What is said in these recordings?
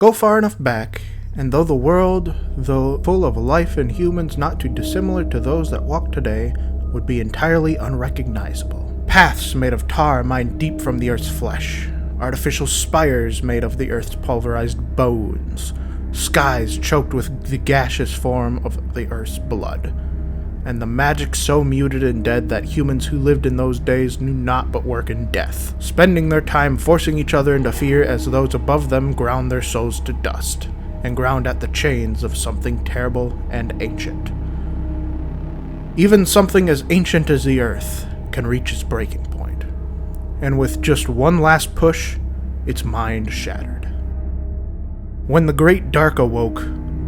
Go far enough back, and though the world, though full of life and humans not too dissimilar to those that walk today, would be entirely unrecognizable. Paths made of tar mined deep from the earth's flesh, artificial spires made of the earth's pulverized bones, skies choked with the gaseous form of the earth's blood, and the magic so muted and dead that humans who lived in those days knew not but work in death, spending their time forcing each other into fear as those above them ground their souls to dust, and ground at the chains of something terrible and ancient. Even something as ancient as the earth can reach its breaking point, and with just one last push, its mind shattered. When the great dark awoke,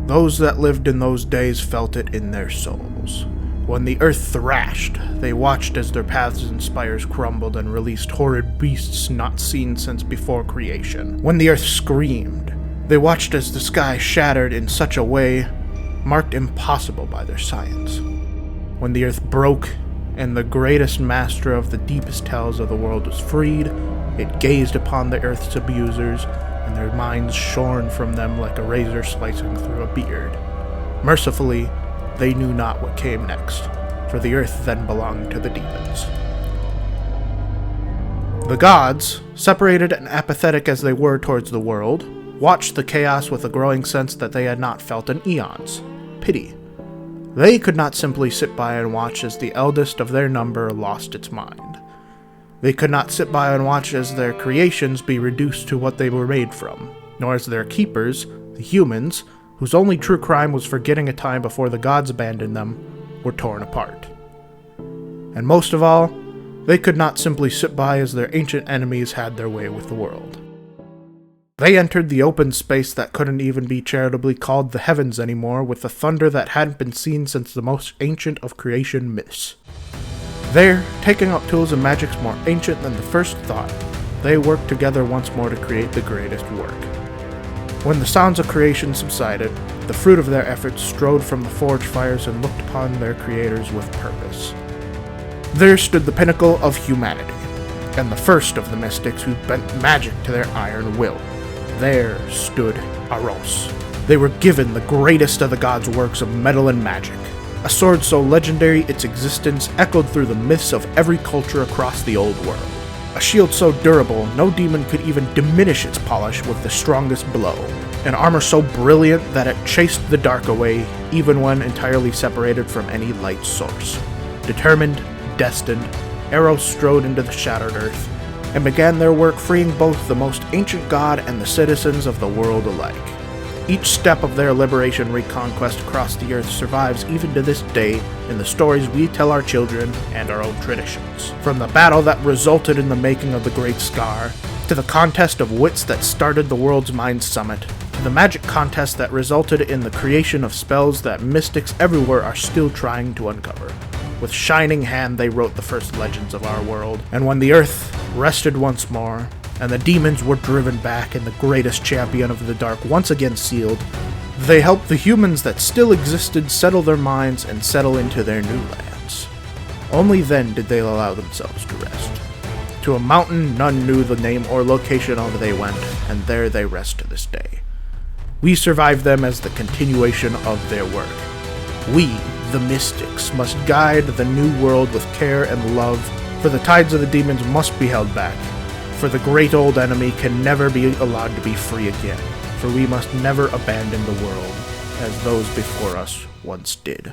those that lived in those days felt it in their souls. When the earth thrashed, they watched as their paths and spires crumbled and released horrid beasts not seen since before creation. When the earth screamed, they watched as the sky shattered in such a way marked impossible by their science. When the earth broke, and the greatest master of the deepest hells of the world was freed, it gazed upon the earth's abusers, and their minds shorn from them like a razor slicing through a beard. Mercifully, they knew not what came next, for the earth then belonged to the demons. The gods, separated and apathetic as they were towards the world, watched the chaos with a growing sense that they had not felt in eons: pity. They could not simply sit by and watch as the eldest of their number lost its mind. They could not sit by and watch as their creations be reduced to what they were made from, nor as their keepers, the humans, whose only true crime was forgetting a time before the gods abandoned them, were torn apart. And most of all, they could not simply sit by as their ancient enemies had their way with the world. They entered the open space that couldn't even be charitably called the heavens anymore with a thunder that hadn't been seen since the most ancient of creation myths. There, taking up tools and magics more ancient than the first thought, they worked together once more to create the greatest work. When the sounds of creation subsided, the fruit of their efforts strode from the forge fires and looked upon their creators with purpose. There stood the pinnacle of humanity, and the first of the mystics who bent magic to their iron will. There stood Aros. They were given the greatest of the gods' works of metal and magic, a sword so legendary its existence echoed through the myths of every culture across the old world. A shield so durable, no demon could even diminish its polish with the strongest blow. An armor so brilliant that it chased the dark away, even when entirely separated from any light source. Determined, destined, Aros strode into the shattered earth, and began their work freeing both the most ancient god and the citizens of the world alike. Each step of their liberation reconquest across the earth survives even to this day in the stories we tell our children and our own traditions. From the battle that resulted in the making of the Great Scar, to the contest of wits that started the world's Mind Summit, to the magic contest that resulted in the creation of spells that mystics everywhere are still trying to uncover. With shining hand they wrote the first legends of our world, and when the earth rested once more, and the demons were driven back and the greatest champion of the dark once again sealed, they helped the humans that still existed settle their minds and settle into their new lands. Only then did they allow themselves to rest. To a mountain none knew the name or location of they went, and there they rest to this day. We survive them as the continuation of their work. We, the mystics, must guide the new world with care and love, for the tides of the demons must be held back. For the great old enemy can never be allowed to be free again, for we must never abandon the world, as those before us once did.